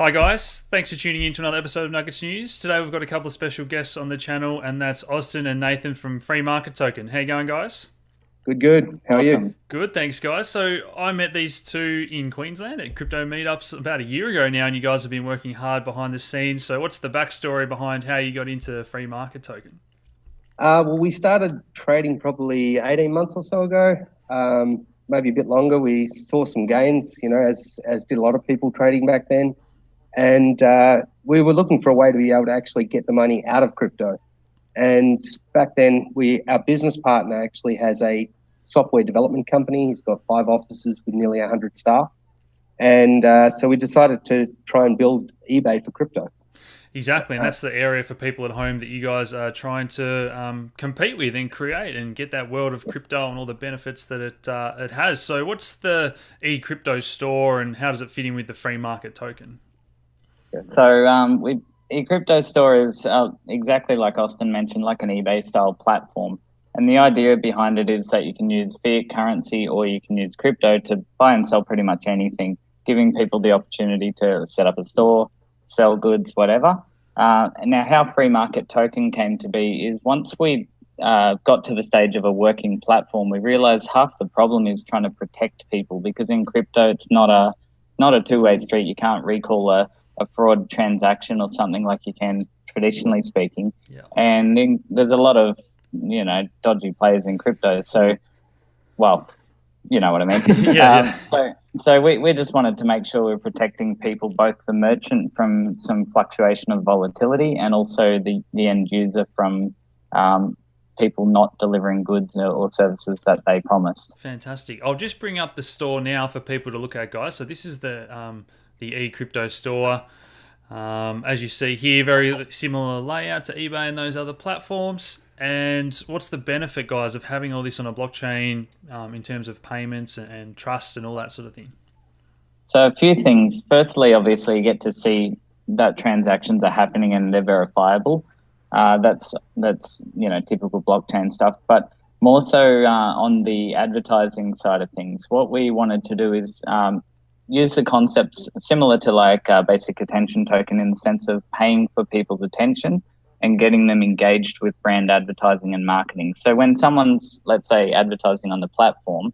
Hi guys, thanks for tuning in to another episode of Nuggets News. Today we've got a couple of special guests on the channel, and that's Austin and Nathan from Free Market Token. How you going, guys? Good, good. How are you? Awesome. Good, thanks, guys. So I met these two in Queensland at crypto meetups about a year ago now, and you guys have been working hard behind the scenes. So what's the backstory behind how you got into Free Market Token? Well, we started trading probably 18 months or so ago, maybe a bit longer. We saw some gains, as did a lot of people trading back then. And we were looking for a way to be able to actually get the money out of crypto. And back then, our business partner actually has a software development company. He's got 5 offices with nearly 100 staff. And so we decided to try and build eBay for crypto. Exactly, and that's the area for people at home that you guys are trying to compete with and create and get that world of crypto and all the benefits that it has. So, what's the eCrypto store and how does it fit in with the free market token? So eCrypto store is exactly like Austin mentioned, like an eBay style platform. And the idea behind it is that you can use fiat currency or you can use crypto to buy and sell pretty much anything, giving people the opportunity to set up a store, sell goods, whatever. Now, how free market token came to be is once we got to the stage of a working platform, we realized half the problem is trying to protect people, because in crypto, it's not a two-way street. You can't recall a fraud transaction or something like you can traditionally speaking. Yeah. And there's a lot of, dodgy players in crypto. So, well, you know what I mean. Yeah. So we just wanted to make sure we're protecting people, both the merchant from some fluctuation of volatility and also the end user from people not delivering goods or services that they promised. Fantastic. I'll just bring up the store now for people to look at, guys. So this is the eCrypto store. As you see here, very similar layout to eBay and those other platforms. And what's the benefit, guys, of having all this on a blockchain in terms of payments and trust and all that sort of thing? So a few things. Firstly, obviously, you get to see that transactions are happening and they're verifiable. That's typical blockchain stuff. But more so on the advertising side of things, what we wanted to do is use the concepts similar to like basic attention token, in the sense of paying for people's attention and getting them engaged with brand advertising and marketing. So when someone's, let's say, advertising on the platform,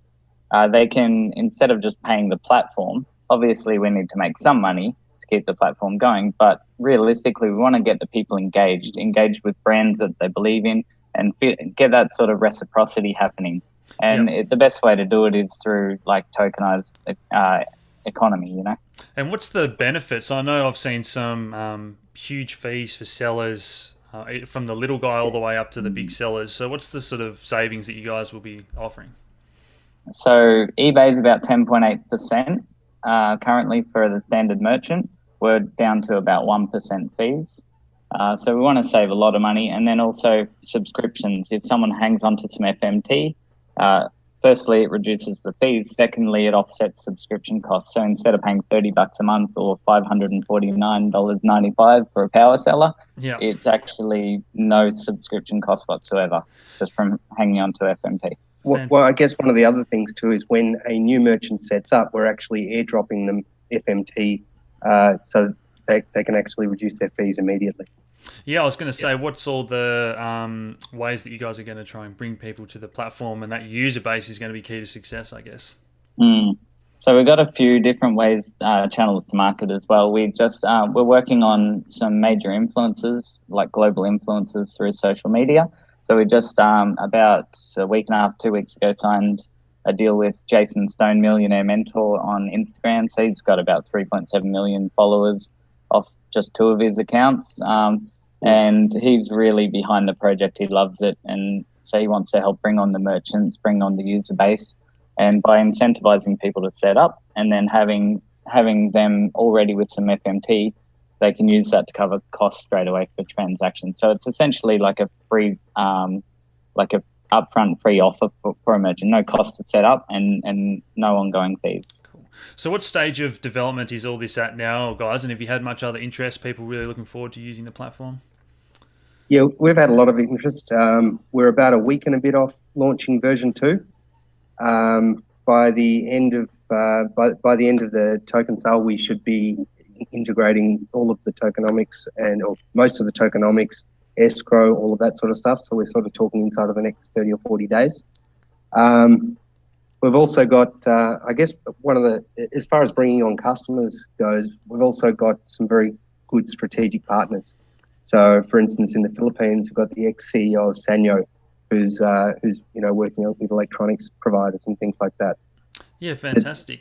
they can, instead of just paying the platform, obviously we need to make some money to keep the platform going, but realistically we want to get the people engaged with brands that they believe in and get that sort of reciprocity happening. And Yep. the best way to do it is through like tokenized economy, And what's the benefits? I know I've seen some huge fees for sellers from the little guy all the way up to the big sellers. So what's the sort of savings that you guys will be offering? So eBay is about 10.8% currently for the standard merchant. We're down to about 1% fees. So we want to save a lot of money. And then also subscriptions. If someone hangs on to some FMT, firstly, it reduces the fees. Secondly, it offsets subscription costs. So instead of paying $30 a month or $549.95 for a power seller, Yeah. it's actually no subscription cost whatsoever, just from hanging on to FMT. Well, I guess one of the other things too is when a new merchant sets up, we're actually airdropping them FMT so they can actually reduce their fees immediately. Yeah, I was going to say, what's all the ways that you guys are going to try and bring people to the platform, and that user base is going to be key to success, I guess. So we've got a few different ways, channels to market as well. We're working on some major influencers, like global influencers through social media. So we just about a week and a half, 2 weeks ago, signed a deal with Jason Stone, Millionaire Mentor, on Instagram. So he's got about 3.7 million followers off just 2 of his accounts. And he's really behind the project. He loves it. And so he wants to help bring on the merchants, bring on the user base. And by incentivizing people to set up and then having them already with some FMT, they can use that to cover costs straight away for transactions. So it's essentially like a free, like a upfront free offer for a merchant, no cost to set up and no ongoing fees. Cool. So what stage of development is all this at now, guys? And have you had much other interest, people really looking forward to using the platform? Yeah, we've had a lot of interest. We're about a week and a bit off launching version 2. By the end of the token sale, we should be in integrating all of the tokenomics or most of the tokenomics, escrow, all of that sort of stuff. So we're sort of talking inside of the next 30 or 40 days. We've also got, I guess, as far as bringing on customers goes, we've also got some very good strategic partners. So, for instance, in the Philippines, we've got the ex-CEO of Sanyo, who's working with electronics providers and things like that. Yeah, fantastic.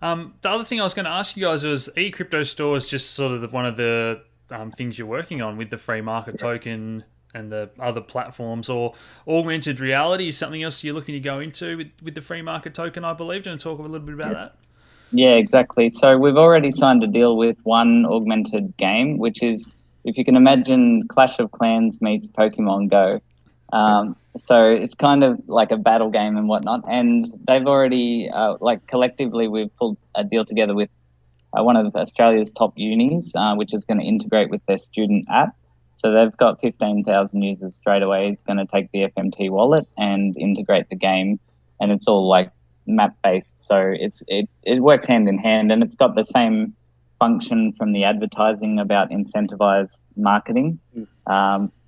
The other thing I was going to ask you guys was eCrypto Store is just sort of one of the things you're working on with the free market token and the other platforms, or augmented reality is something else you're looking to go into with the free market token, I believe. Do you want to talk a little bit about that? Yeah, exactly. So we've already signed a deal with one augmented game, which is, if you can imagine, Clash of Clans meets Pokemon Go. So it's kind of like a battle game and whatnot. And they've already, collectively, we've pulled a deal together with one of Australia's top unis, which is going to integrate with their student app. So they've got 15,000 users straight away. It's going to take the FMT wallet and integrate the game. And it's all like map-based. So it works hand in hand. And it's got the same function from the advertising about incentivized marketing.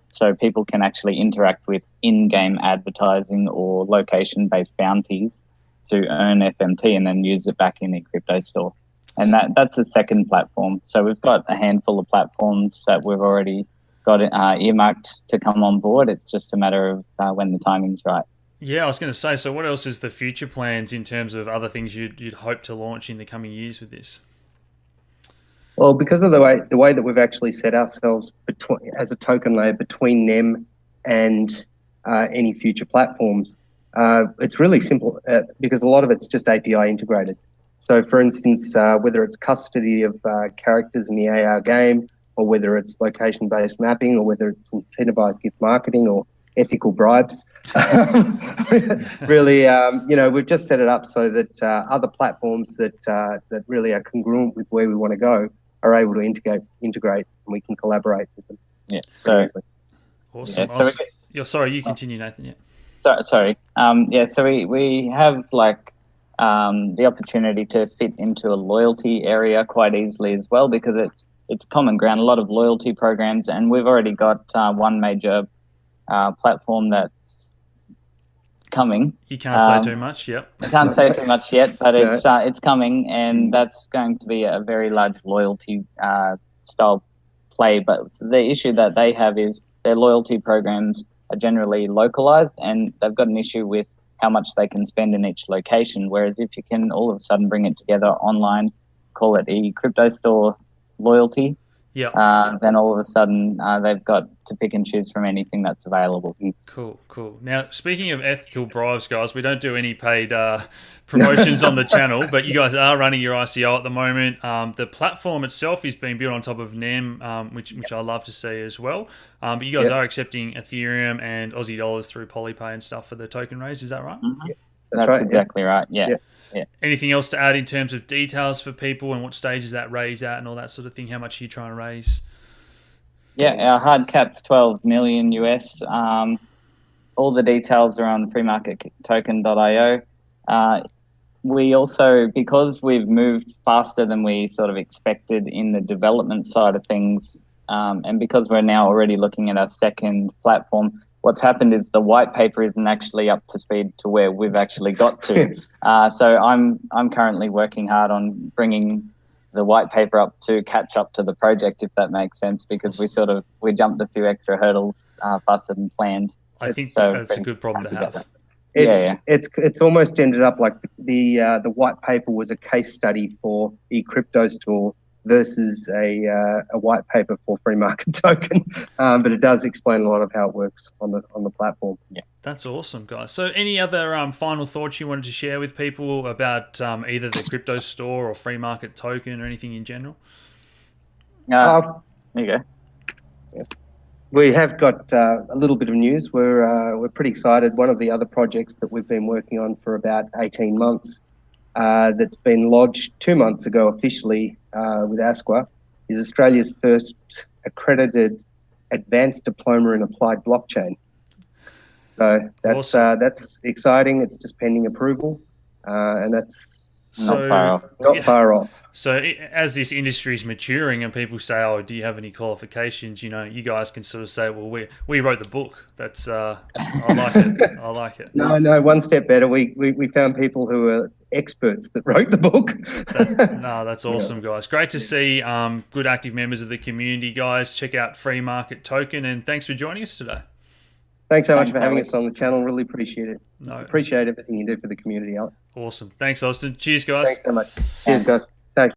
So people can actually interact with in-game advertising or location-based bounties to earn FMT and then use it back in the crypto store. And that's the second platform. So we've got a handful of platforms that we've already got earmarked to come on board. It's just a matter of when the timing's right. Yeah, I was going to say, so what else is the future plans in terms of other things you'd hope to launch in the coming years with this? Well, because of the way that we've actually set ourselves as a token layer between them and any future platforms, it's really simple because a lot of it's just API integrated. So, for instance, whether it's custody of characters in the AR game, or whether it's location-based mapping, or whether it's incentivized gift marketing or ethical bribes, really, we've just set it up so that other platforms that really are congruent with where we want to go are able to integrate, and we can collaborate with them. Yeah. So awesome. Yeah, sorry, you continue, Nathan. Yeah. Sorry. So we have the opportunity to fit into a loyalty area quite easily as well, because it's common ground, a lot of loyalty programs, and we've already got one major platform that's coming. You can't say too much, yep. I can't say too much yet, but it's coming, and that's going to be a very large loyalty style play. But the issue that they have is their loyalty programs are generally localized, and they've got an issue with how much they can spend in each location. Whereas if you can all of a sudden bring it together online, call it eCrypto Store loyalty, then all of a sudden they've got to pick and choose from anything that's available. Cool. Now, speaking of ethical bribes, guys, we don't do any paid promotions on the channel, but you guys are running your ICO at the moment. The platform itself is being built on top of NEM, which I love to see as well. But you guys are accepting Ethereum and Aussie dollars through Polypay and stuff for the token raise. Is that right? Mm-hmm. That's right, exactly right. Yeah. Anything else to add in terms of details for people and what stage is that raise at and all that sort of thing? How much are you trying to raise? Yeah, our hard cap's 12 million US. All the details are on freemarkettoken.io. We also, because we've moved faster than we sort of expected in the development side of things, and because we're now already looking at our second platform, what's happened is the white paper isn't actually up to speed to where we've actually got to. So I'm currently working hard on bringing the white paper up to catch up to the project, if that makes sense, because we jumped a few extra hurdles faster than planned. I think that's a good problem to have. It's almost ended up like the white paper was a case study for eCrypto Store versus a white paper for free market token, but it does explain a lot of how it works on the platform. Yeah, that's awesome, guys. So, any other final thoughts you wanted to share with people about either the crypto store or free market token or anything in general? There you go. Yes. We have got a little bit of news. We're pretty excited. One of the other projects that we've been working on for about 18 months, that's been lodged 2 months ago officially with ASQA, is Australia's first accredited advanced diploma in applied blockchain. So that's exciting. It's just pending approval, and that's So, Not far off. Not far off. So as this industry is maturing and people say, "Oh, do you have any qualifications?" You know, you guys can sort of say, "Well, we wrote the book." That's I like it. I like it. No, one step better. We found people who are experts that wrote the book. That's awesome, guys. Great to see good active members of the community, guys. Check out Free Market Token, and thanks for joining us today. Thanks so much for having Alex. us on the channel. Really appreciate it. No. Appreciate everything you do for the community, Alex. Awesome. Thanks, Austin. Cheers, guys. Thanks so much. Cheers, guys. Thanks.